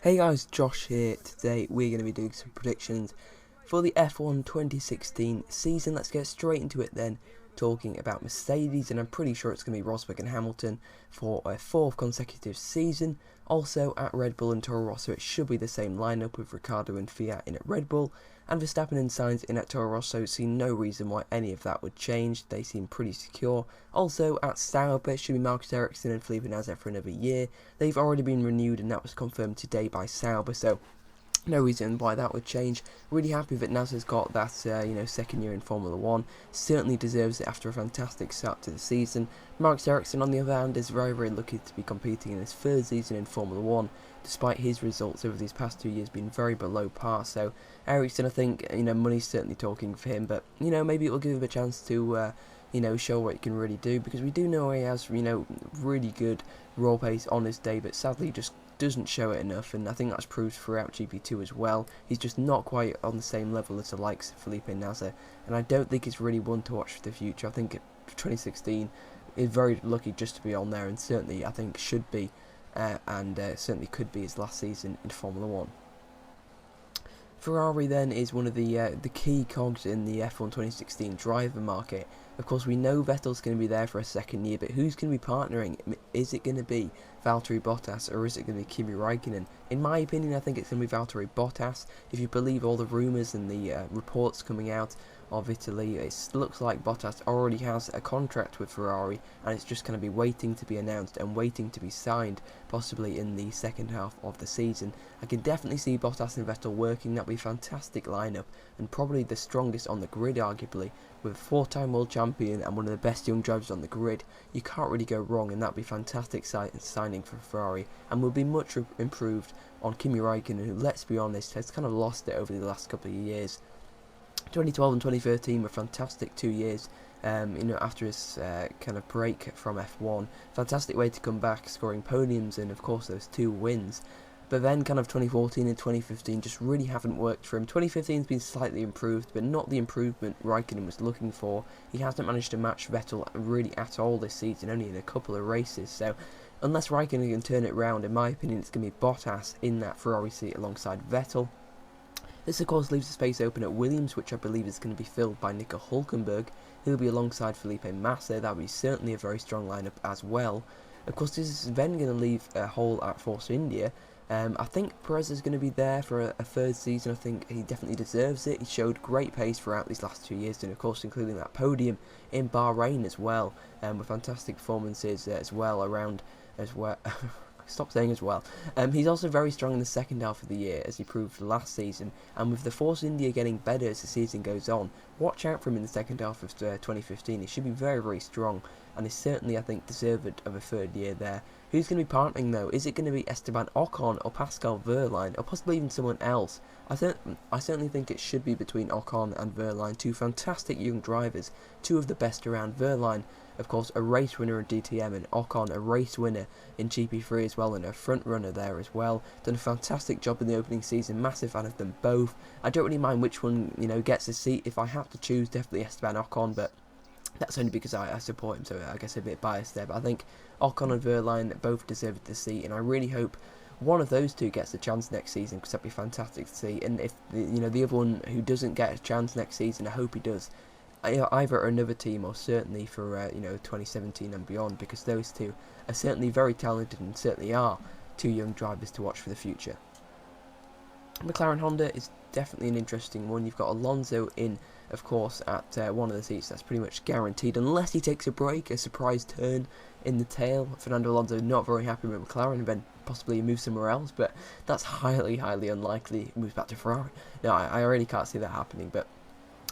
Hey guys, Josh here. Today we're going to be doing some predictions for the F1 2016 season. Let's get straight into it then, talking about Mercedes, and I'm pretty sure it's going to be Rosberg and Hamilton for a fourth consecutive season. Also at Red Bull and Toro Rosso it should be the same lineup with Ricciardo and Fiat in at Red Bull, and Verstappen and Sainz in at Toro Rosso. See no reason why any of that would change, they seem pretty secure. Also at Sauber it should be Marcus Ericsson and Felipe Nasr for another year. They've already been renewed and that was confirmed today by Sauber, so no reason why that would change. Really happy that Nasr's got that second year in Formula 1. Certainly deserves it after a fantastic start to the season. Marcus Ericsson on the other hand is very lucky to be competing in his third season in Formula 1, despite his results over these past 2 years being very below par. So Ericsson, I think, money's certainly talking for him, but maybe it will give him a chance to show what he can really do, because we do know he has really good raw pace on his day, but sadly just doesn't show it enough, and I think that's proved throughout GP2 as well. He's just not quite on the same level as the likes of Felipe Nasr, and I don't think it's really one to watch for the future. I think 2016 is very lucky just to be on there, and certainly I think should be, and certainly could be his last season in Formula 1. Ferrari then is one of the key cogs in the F1 2016 driver market. Of course, we know Vettel's going to be there for a second year, but who's going to be partnering? Is it going to be Valtteri Bottas or is it going to be Kimi Rikknen? In my opinion, I think it's going to be Valtteri Bottas. If you believe all the rumours and the reports coming out of Italy, it looks like Bottas already has a contract with Ferrari, and it's just going to be waiting to be announced and waiting to be signed, possibly in the second half of the season. I can definitely see Bottas and Vettel working. That'd be a fantastic lineup, and probably the strongest on the grid, arguably, with a four-time world champion and one of the best young drivers on the grid. You can't really go wrong, and that'd be fantastic signing for Ferrari, and will be much improved on Kimi Rikknen, who, let's be honest, has kind of lost it over the last couple of years. 2012 and 2013 were fantastic 2 years, after his kind of break from F1. Fantastic way to come back, scoring podiums and of course those 2 wins. But then kind of 2014 and 2015 just really haven't worked for him. 2015 has been slightly improved, but not the improvement Raikkonen was looking for. He hasn't managed to match Vettel really at all this season, only in a couple of races. So unless Raikkonen can turn it round, in my opinion, it's going to be Bottas in that Ferrari seat alongside Vettel. This of course leaves a space open at Williams, which I believe is going to be filled by Nico Hülkenberg. He'll be alongside Felipe Massa. That would be certainly a very strong lineup as well. Of course, this is then going to leave a hole at Force India. I think Perez is going to be there for a third season. I think he definitely deserves it. He showed great pace throughout these last 2 years, and of course including that podium in Bahrain as well, with fantastic performances as well around as well. Stop saying as well. He's also very strong in the second half of the year, as he proved last season, and with the Force India getting better as the season goes on, watch out for him in the second half of 2015. He should be very strong, and is certainly, I think, deserved of a third year there. Who's going to be partnering though? Is it going to be Esteban Ocon or Pascal Wehrlein, or possibly even someone else? I certainly think it should be between Ocon and Wehrlein, 2 fantastic young drivers, 2 of the best around. Wehrlein, of course, a race winner in DTM, and Ocon, a race winner in GP3 as well, and a front runner there as well. Done a fantastic job in the opening season. Massive fan of them both. I don't really mind which one gets a seat. If I have to choose, definitely Esteban Ocon, but that's only because I support him, so I guess a bit biased there. But I think Ocon and Wehrlein both deserve the seat, and I really hope one of those 2 gets a chance next season, because that'd be fantastic to see. And if the other one who doesn't get a chance next season, I hope he does, either another team or certainly for 2017 and beyond, because those 2 are certainly very talented and certainly are 2 young drivers to watch for the future. McLaren Honda is definitely an interesting one. You've got Alonso in, of course, at one of the seats. That's pretty much guaranteed, unless he takes a break, a surprise turn in the tail. Fernando Alonso not very happy with McLaren, and then possibly move somewhere else, but that's highly unlikely. He moves back to Ferrari. No, I really can't see that happening, but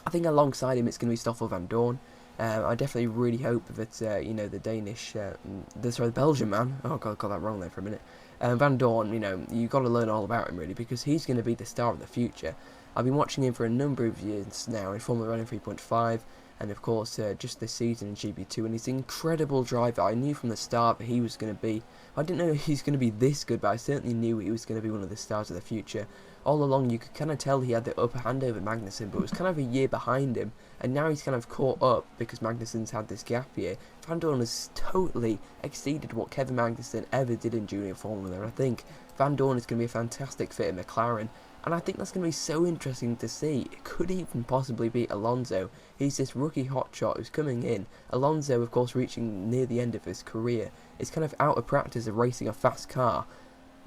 I think alongside him it's going to be Stoffel Van Dorn. I definitely really hope that the Danish, the Belgian man. Oh god, I got that wrong there for a minute. Van Dorn, you've got to learn all about him really, because he's going to be the star of the future. I've been watching him for a number of years now in Formula 1 and 3.5, and of course just this season in GP2, and he's an incredible driver. I knew from the start that he was going to be, I didn't know he's going to be this good, but I certainly knew he was going to be one of the stars of the future. All along you could kind of tell he had the upper hand over Magnussen, but it was kind of a year behind him, and now he's kind of caught up because Magnussen's had this gap year. Van Dorn has totally exceeded what Kevin Magnussen ever did in junior Formula, and I think Van Dorn is going to be a fantastic fit in McLaren, and I think that's going to be so interesting to see. It could even possibly be Alonso. He's this rookie hotshot who's coming in. Alonso, of course, reaching near the end of his career, is kind of out of practice of racing a fast car.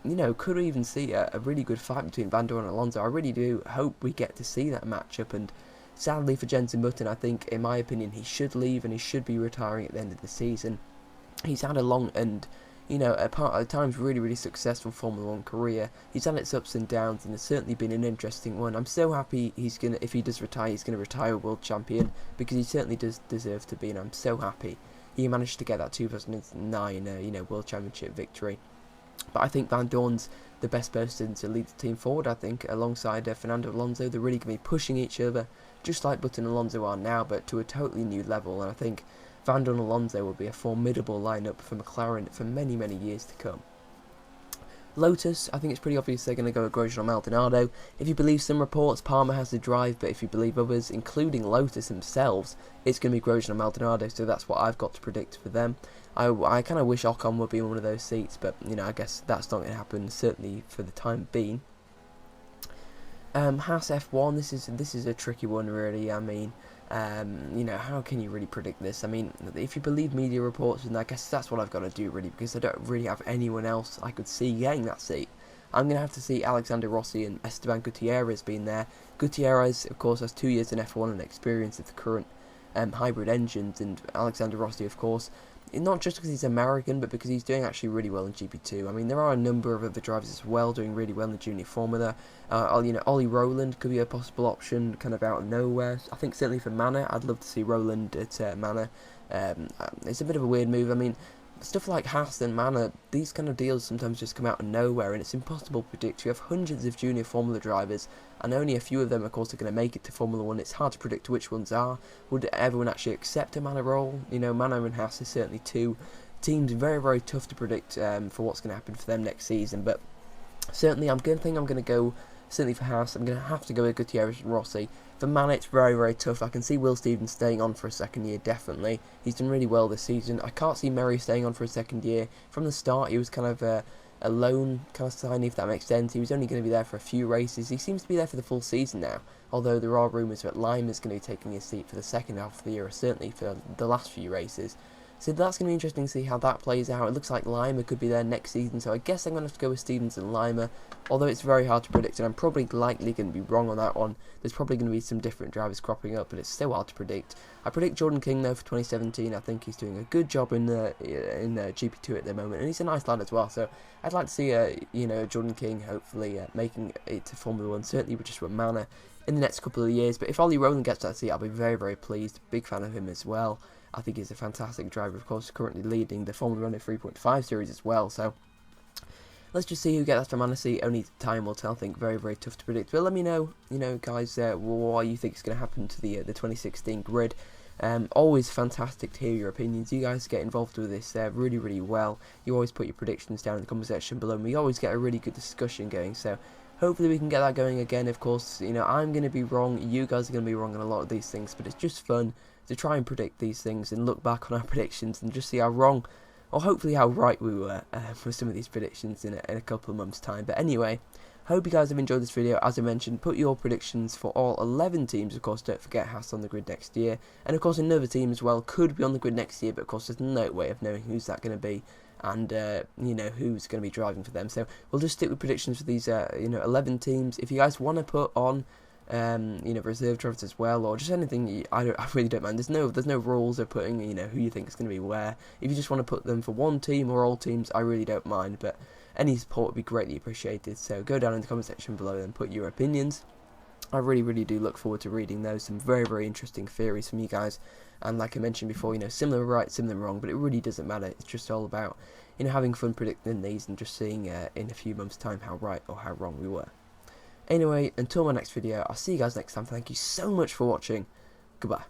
You know, could we even see a really good fight between Van Dorn and Alonso? I really do hope we get to see that matchup, and sadly for Jenson Button, I think, in my opinion, he should leave and he should be retiring at the end of the season. He's had a long and, you know, at times really successful Formula 1 career. He's had its ups and downs, and it's certainly been an interesting one. I'm so happy if he does retire, he's going to retire world champion, because he certainly does deserve to be, and I'm so happy he managed to get that 2009, you know, world championship victory. But I think Van Dorn's the best person to lead the team forward, I think, alongside Fernando Alonso. They're really going to be pushing each other, just like Button and Alonso are now, but to a totally new level, and I think Van Dorn and Alonso will be a formidable lineup for McLaren for many years to come. Lotus, I think it's pretty obvious they're going to go with Grosjean or Maldonado. If you believe some reports, Palmer has the drive, but if you believe others, including Lotus themselves, it's going to be Grosjean or Maldonado, so that's what I've got to predict for them. I kind of wish Ocon would be in one of those seats, but, you know, I guess that's not going to happen, certainly for the time being. Haas F1, this is a tricky one, really. I mean, you know, how can you really predict this? I mean, if you believe media reports, and I guess that's what I've got to do, really, because I don't really have anyone else I could see getting that seat. I'm going to have to see Alexander Rossi and Esteban Gutierrez being there. Gutierrez, of course, has 2 years in F1 and experience of the current hybrid engines, and Alexander Rossi, of course, not just because he's American, but because he's doing actually really well in GP2. I mean, there are a number of other drivers as well doing really well in the junior formula. You know, Ollie Rowland could be a possible option, kind of out of nowhere. I think certainly for Manor, I'd love to see Rowland at Manor. It's a bit of a weird move. I mean, stuff like Haas and Manor, these kind of deals sometimes just come out of nowhere, and it's impossible to predict. You have hundreds of junior Formula drivers, and only a few of them, of course, are going to make it to Formula 1. It's hard to predict which ones are. Would everyone actually accept a Manor role? You know, Manor and Haas are certainly two teams very tough to predict for what's going to happen for them next season, but certainly I'm going to go, certainly for Haas, I'm going to have to go with Gutierrez and Rossi. For Manor, it's very tough. I can see Will Stevens staying on for a second year, definitely. He's done really well this season. I can't see Murray staying on for a second year. From the start, he was kind of a loan kind of signee, if that makes sense. He was only going to be there for a few races. He seems to be there for the full season now, although there are rumours that Lima's going to be taking his seat for the second half of the year, or certainly for the last few races. So that's going to be interesting to see how that plays out. It looks like Lima could be there next season, so I guess I'm going to have to go with Stevens and Lima, although it's very hard to predict, and I'm probably likely going to be wrong on that one. There's probably going to be some different drivers cropping up, but it's so hard to predict. I predict Jordan King, though, for 2017. I think he's doing a good job in GP2 at the moment, and he's a nice lad as well, so I'd like to see you know, Jordan King hopefully making it to Formula 1, certainly with just with Manor in the next couple of years. But if Ollie Rowland gets that seat, I'll be very pleased. Big fan of him as well. I think he's a fantastic driver, of course, currently leading the Formula 1 3.5 series as well, so let's just see who gets that for Manor seat. Only time will tell. I think very tough to predict. But let me know, you know, guys, what you think is going to happen to the 2016 grid. Always fantastic to hear your opinions. You guys get involved with this really well. You always put your predictions down in the comment section below, and we always get a really good discussion going, so hopefully we can get that going again. Of course, you know, I'm going to be wrong, you guys are going to be wrong on a lot of these things, but it's just fun to try and predict these things and look back on our predictions and just see how wrong, or hopefully how right we were with some of these predictions in a couple of months' time. But anyway, hope you guys have enjoyed this video. As I mentioned, put your predictions for all 11 teams. Of course, don't forget Haas on the grid next year, and of course another team as well could be on the grid next year, but of course there's no way of knowing who's that going to be, and you know, who's going to be driving for them. So we'll just stick with predictions for these you know, 11 teams. If you guys want to put on you know, reserve drivers as well, or just anything, I really don't mind. There's no rules of putting, you know, who you think is going to be where. If you just want to put them for one team or all teams, I really don't mind, but any support would be greatly appreciated. So go down in the comment section below and put your opinions. I really do look forward to reading those. Some very interesting theories from you guys, and like I mentioned before, you know, some of them are right, some of them are wrong, but it really doesn't matter. It's just all about, you know, having fun predicting these and just seeing in a few months' time how right or how wrong we were. Anyway, until my next video, I'll see you guys next time. Thank you so much for watching. Goodbye.